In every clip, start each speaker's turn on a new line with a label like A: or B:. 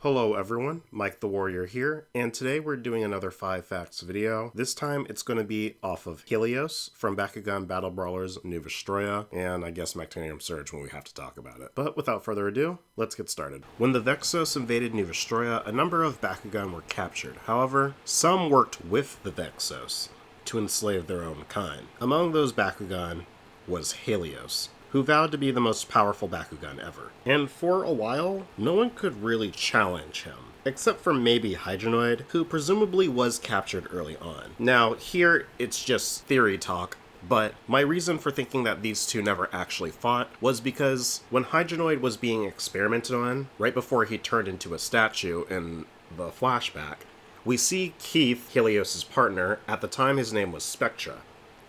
A: Hello everyone, Mike the Warrior here, and today we're doing another 5 Facts video. This time it's going to be off of Helios from Bakugan Battle Brawlers New Vestroia, and I guess Mechanium Surge when we have to talk about it. But without further ado, let's get started. When the Vexos invaded New Vestroia, a number of Bakugan were captured. However, some worked with the Vexos to enslave their own kind. Among those Bakugan was Helios, who vowed to be the most powerful Bakugan ever. And for a while, no one could really challenge him, except for maybe Hydronoid, who presumably was captured early on. Now, here it's just theory talk, but my reason for thinking that these two never actually fought was because when Hydronoid was being experimented on, right before he turned into a statue in the flashback, we see Keith, Helios' partner, at the time his name was Spectra,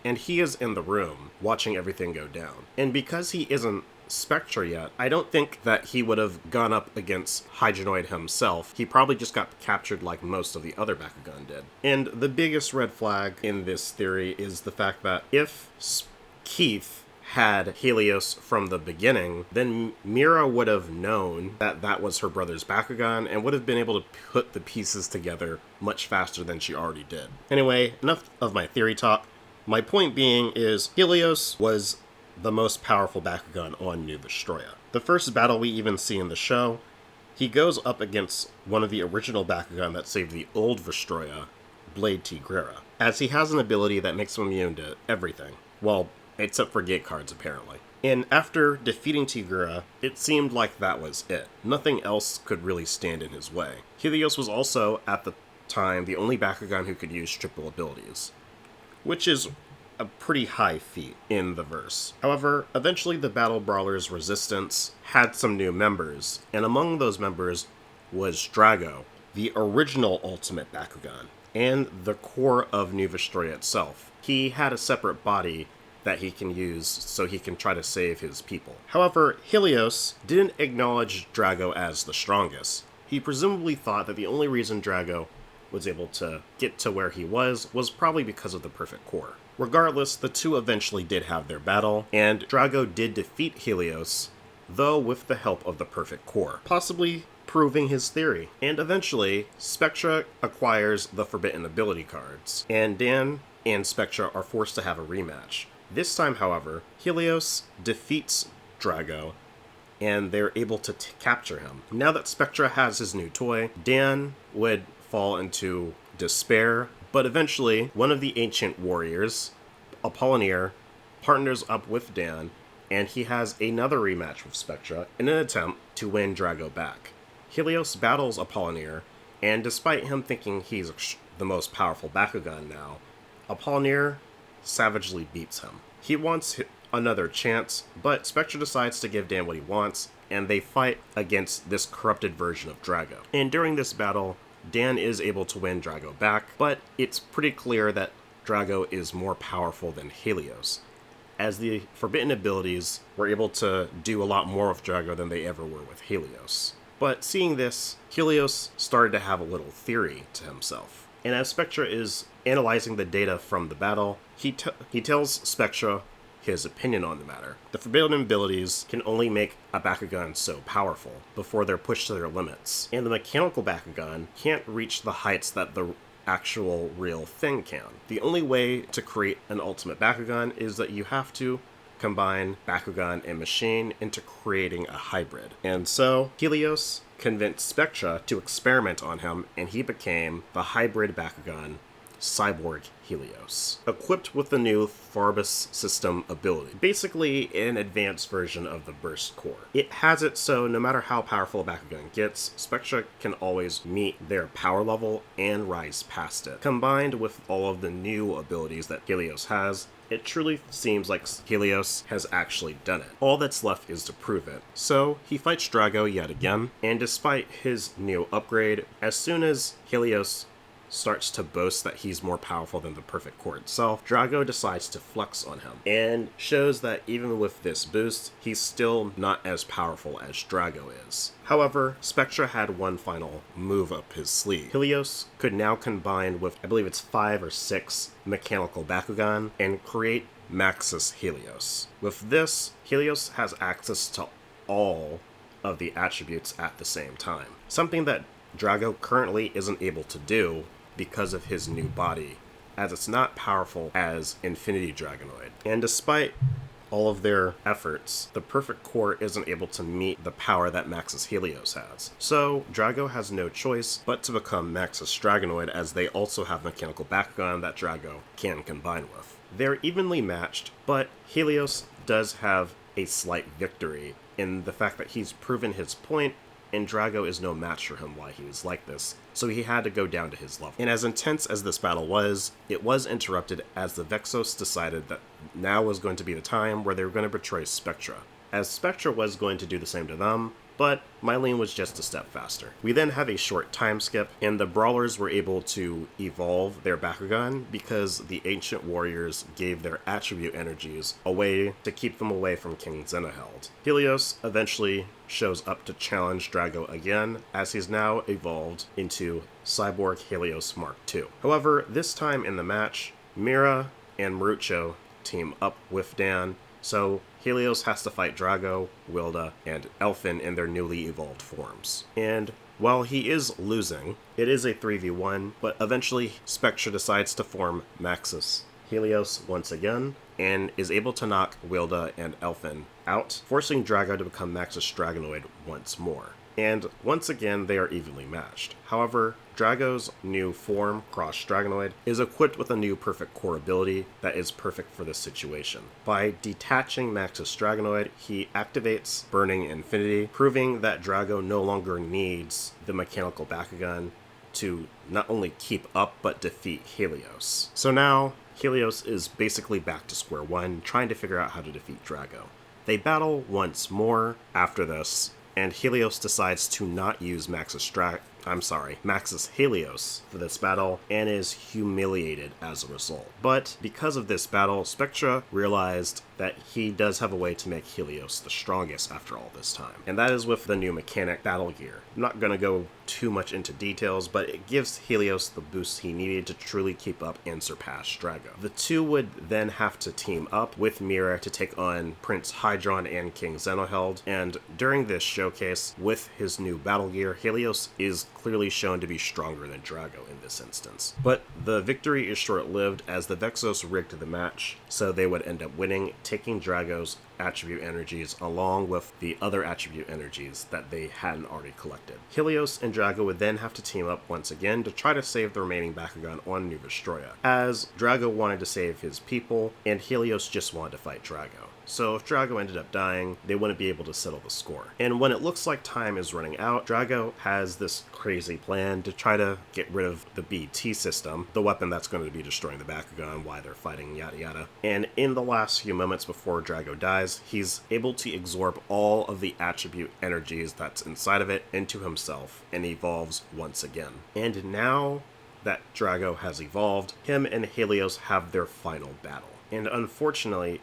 A: and he is in the room, watching everything go down. And because he isn't Spectra yet, I don't think that he would have gone up against Hydronoid himself. He probably just got captured like most of the other Bakugan did. And the biggest red flag in this theory is the fact that if Keith had Helios from the beginning, then Mira would have known that that was her brother's Bakugan and would have been able to put the pieces together much faster than she already did. Anyway, enough of my theory talk. My point being is Helios was the most powerful Bakugan on New Vestroia. The first battle we even see in the show, he goes up against one of the original Bakugan that saved the old Vestroia, Blade Tigrera, as he has an ability that makes him immune to everything. Well, except for gate cards, apparently. And after defeating Tigrera, it seemed like that was it. Nothing else could really stand in his way. Helios was also, at the time, the only Bakugan who could use triple abilities, which is a pretty high feat in the verse. However, eventually the Battle Brawlers Resistance had some new members, and among those members was Drago, the original Ultimate Bakugan, and the core of New Vestroia itself. He had a separate body that he can use so he can try to save his people. However, Helios didn't acknowledge Drago as the strongest. He presumably thought that the only reason Drago was able to get to where he was probably because of the perfect core. Regardless, the two eventually did have their battle, and Drago did defeat Helios, though with the help of the perfect core, possibly proving his theory. And eventually, Spectra acquires the Forbidden Ability cards, and Dan and Spectra are forced to have a rematch. This time, however, Helios defeats Drago, and they're able to capture him. Now that Spectra has his new toy, Dan would fall into despair, but eventually one of the ancient warriors, Apollinaire, partners up with Dan, and he has another rematch with Spectra in an attempt to win Drago back. Helios battles Apollinaire, and despite him thinking he's the most powerful Bakugan now, Apollinaire savagely beats him. He wants another chance, but Spectra decides to give Dan what he wants, and they fight against this corrupted version of Drago. And during this battle, Dan is able to win Drago back, but it's pretty clear that Drago is more powerful than Helios, as the Forbidden abilities were able to do a lot more with Drago than they ever were with Helios. But seeing this, Helios started to have a little theory to himself. And as Spectra is analyzing the data from the battle, he tells Spectra his opinion on the matter. The Forbidden abilities can only make a Bakugan so powerful before they're pushed to their limits, and the mechanical Bakugan can't reach the heights that the actual real thing can. The only way to create an ultimate Bakugan is that you have to combine Bakugan and machine into creating a hybrid. And so, Helios convinced Spectra to experiment on him, and he became the hybrid Bakugan, Cyborg Helios, equipped with the new Farbus system ability, basically an advanced version of the Burst Core. It has it so no matter how powerful a Bakugan gets, Spectra can always meet their power level and rise past it. Combined with all of the new abilities that Helios has, it truly seems like Helios has actually done it. All that's left is to prove it. So, he fights Drago yet again, and despite his new upgrade, as soon as Helios starts to boast that he's more powerful than the perfect core itself, Drago decides to flex on him, and shows that even with this boost, he's still not as powerful as Drago is. However, Spectra had one final move up his sleeve. Helios could now combine with, I believe it's 5 or 6 mechanical Bakugan, and create Maxis Helios. With this, Helios has access to all of the attributes at the same time. Something that Drago currently isn't able to do because of his new body, as it's not powerful as Infinity Dragonoid. And despite all of their efforts, the Perfect Core isn't able to meet the power that Maxis Helios has. So Drago has no choice but to become Maxis Dragonoid, as they also have Mechanical Bakugan that Drago can combine with. They're evenly matched, but Helios does have a slight victory in the fact that he's proven his point, and Drago is no match for him while he was like this, so he had to go down to his level. And as intense as this battle was, it was interrupted as the Vexos decided that now was going to be the time where they were going to betray Spectra, as Spectra was going to do the same to them, but Mylene was just a step faster. We then have a short time skip, and the Brawlers were able to evolve their Bakugan because the ancient warriors gave their attribute energies away to keep them away from King Xenoheld. Helios eventually shows up to challenge Drago again, as he's now evolved into Cyborg Helios Mark II. However, this time in the match, Mira and Marucho team up with Dan, so Helios has to fight Drago, Wilda, and Elfin in their newly evolved forms. And while he is losing, it is a 3v1, but eventually Spectra decides to form Maxis Helios once again, and is able to knock Wilda and Elfin out, forcing Drago to become Maxis Dragonoid once more. And once again, they are evenly matched. However, Drago's new form, Cross Dragonoid, is equipped with a new Perfect Core ability that is perfect for this situation. By detaching Maxis Dragonoid, he activates Burning Infinity, proving that Drago no longer needs the Mechanical Bakugan to not only keep up but defeat Helios. So now, Helios is basically back to square one, trying to figure out how to defeat Drago. They battle once more after this, and Helios decides to not use Maxis Helios for this battle, and is humiliated as a result. But because of this battle, Spectra realized that he does have a way to make Helios the strongest after all this time, and that is with the new mechanic battle gear. I'm not going to go too much into details, but it gives Helios the boost he needed to truly keep up and surpass Drago. The two would then have to team up with Mira to take on Prince Hydron and King Xenoheld, and during this showcase, with his new battle gear, Helios is clearly shown to be stronger than Drago in this instance. But the victory is short-lived, as the Vexos rigged the match, so they would end up winning, taking Drago's attribute energies along with the other attribute energies that they hadn't already collected. Helios and Drago would then have to team up once again to try to save the remaining Bakugan on New Vestroia, as Drago wanted to save his people and Helios just wanted to fight Drago. So if Drago ended up dying, they wouldn't be able to settle the score. And when it looks like time is running out, Drago has this crazy plan to try to get rid of the BT system, the weapon that's going to be destroying the Bakugan while they're fighting, yada yada. And in the last few moments before Drago dies, he's able to absorb all of the attribute energies that's inside of it into himself and evolves once again. And now that Drago has evolved, him and Helios have their final battle. And unfortunately,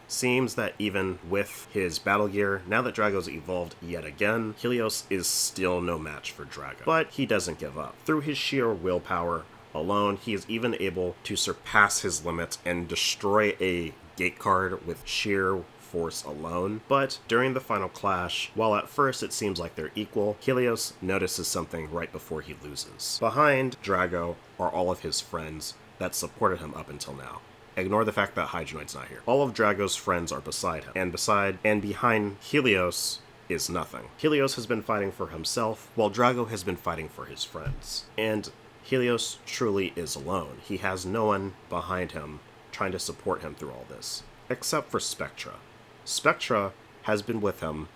A: seems that even with his battle gear, now that Drago's evolved yet again, Helios is still no match for Drago. But he doesn't give up. Through his sheer willpower alone, he is even able to surpass his limits and destroy a gate card with sheer force alone. But during the final clash, while at first it seems like they're equal, Helios notices something right before he loses. Behind Drago are all of his friends that supported him up until now. Ignore the fact that Hydronoid's not here. All of Drago's friends are beside him, and behind Helios is nothing. Helios has been fighting for himself, while Drago has been fighting for his friends. And Helios truly is alone. He has no one behind him trying to support him through all this, except for Spectra. Spectra has been with him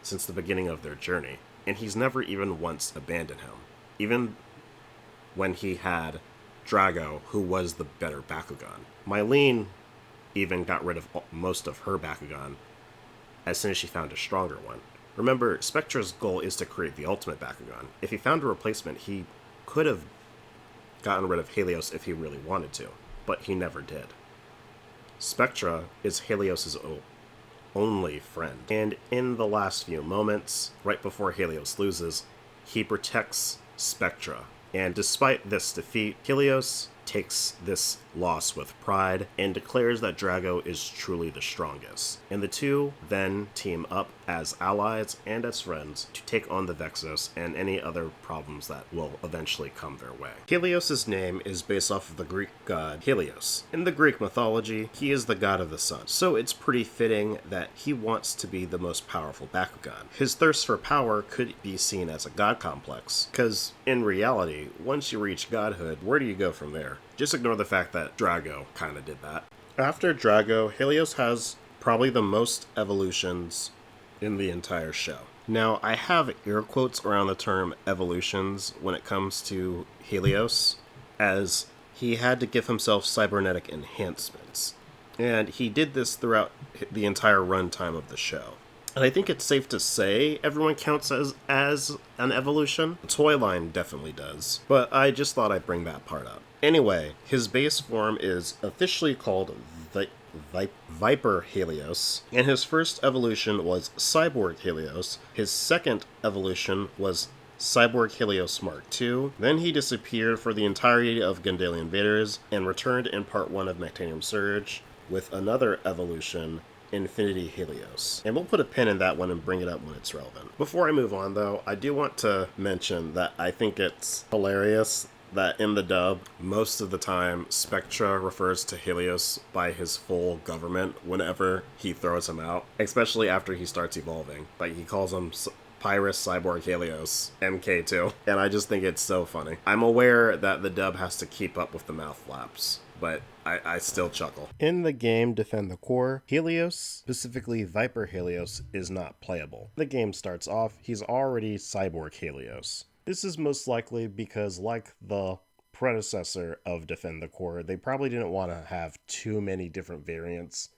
A: since the beginning of their journey, and he's never even once abandoned him, even when he had Drago, who was the better Bakugan. Mylene even got rid of most of her Bakugan as soon as she found a stronger one. Remember, Spectra's goal is to create the ultimate Bakugan. If he found a replacement, he could have gotten rid of Helios if he really wanted to, but he never did. Spectra is Helios' only friend, and in the last few moments, right before Helios loses, he protects Spectra. And despite this defeat, Helios takes this loss with pride and declares that Drago is truly the strongest. And the two then team up as allies and as friends to take on the Vexos and any other problems that will eventually come their way. Helios' name is based off of the Greek god Helios. In the Greek mythology, he is the god of the sun, so it's pretty fitting that he wants to be the most powerful Bakugan. His thirst for power could be seen as a god complex, because in reality, once you reach godhood, where do you go from there? Just ignore the fact that Drago kinda did that. After Drago, Helios has probably the most evolutions in the entire show. Now, I have air quotes around the term evolutions when it comes to Helios, as he had to give himself cybernetic enhancements. And he did this throughout the entire runtime of the show. And I think it's safe to say everyone counts as an evolution. The toy line definitely does. But I just thought I'd bring that part up. Anyway, his base form is officially called Viper Helios, and his first evolution was Cyborg Helios. His second evolution was Cyborg Helios Mark II. Then he disappeared for the entirety of Gundalian Invaders and returned in part 1 of Mechanium Surge with another evolution, Infinity Helios. And we'll put a pin in that one and bring it up when it's relevant. Before I move on though, I do want to mention that I think it's hilarious that in the dub, most of the time, Spectra refers to Helios by his full government whenever he throws him out, especially after he starts evolving. Like, he calls him Pyrus Cyborg Helios MK2, and I just think it's so funny. I'm aware that the dub has to keep up with the mouth flaps, but I still chuckle. In the game Defend the Core, Helios, specifically Viper Helios, is not playable. The game starts off, he's already Cyborg Helios. This is most likely because, like the predecessor of Defend the Core, they probably didn't want to have too many different variants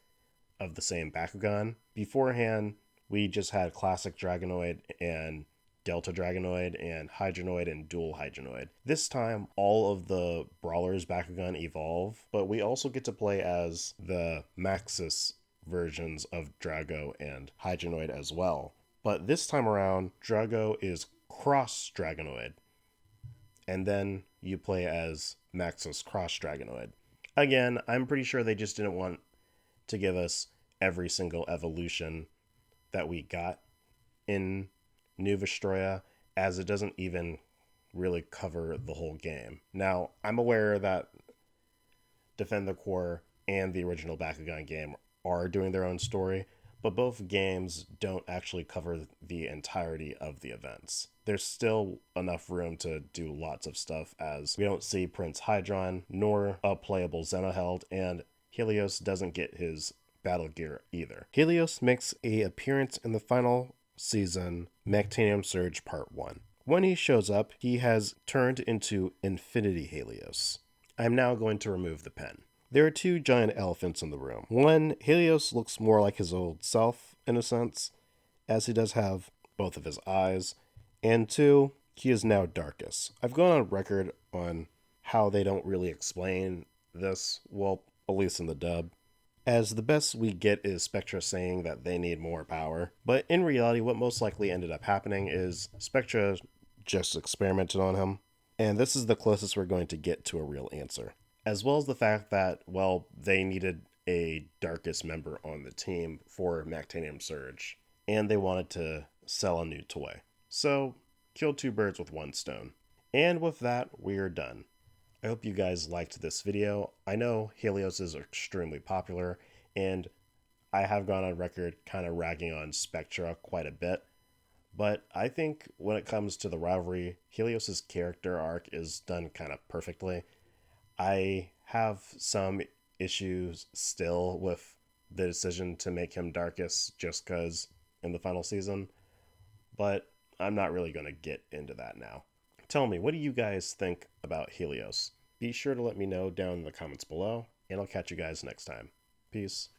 A: of the same Bakugan. Beforehand, we just had Classic Dragonoid and Delta Dragonoid and Hydronoid and Dual Hydronoid. This time, all of the Brawlers Bakugan evolve, but we also get to play as the Maxis versions of Drago and Hydronoid as well. But this time around, Drago is Cross Dragonoid, and then you play as Maxis Cross Dragonoid. Again, I'm pretty sure they just didn't want to give us every single evolution that we got in New Vestroia, as it doesn't even really cover the whole game. Now, I'm aware that Defend the Core and the original Bakugan game are doing their own story, but both games don't actually cover the entirety of the events. There's still enough room to do lots of stuff, as we don't see Prince Hydron, nor a playable Xenoheld, and Helios doesn't get his battle gear either. Helios makes an appearance in the final season, Mechanium Surge Part 1. When he shows up, he has turned into Infinity Helios. I'm now going to remove the pen. There are two giant elephants in the room. One, Helios looks more like his old self, in a sense, as he does have both of his eyes. And two, he is now Darkus. I've gone on record on how they don't really explain this, well, at least in the dub, as the best we get is Spectra saying that they need more power. But in reality, what most likely ended up happening is Spectra just experimented on him, and this is the closest we're going to get to a real answer. As well as the fact that, well, they needed a Darkus member on the team for Mechanium Surge, and they wanted to sell a new toy. So, kill two birds with one stone. And with that, we are done. I hope you guys liked this video. I know Helios is extremely popular, and I have gone on record kind of ragging on Spectra quite a bit, but I think when it comes to the rivalry, Helios' character arc is done kind of perfectly. I have some issues still with the decision to make him Darkus just because in the final season, but I'm not really going to get into that now. Tell me, what do you guys think about Helios? Be sure to let me know down in the comments below, and I'll catch you guys next time. Peace.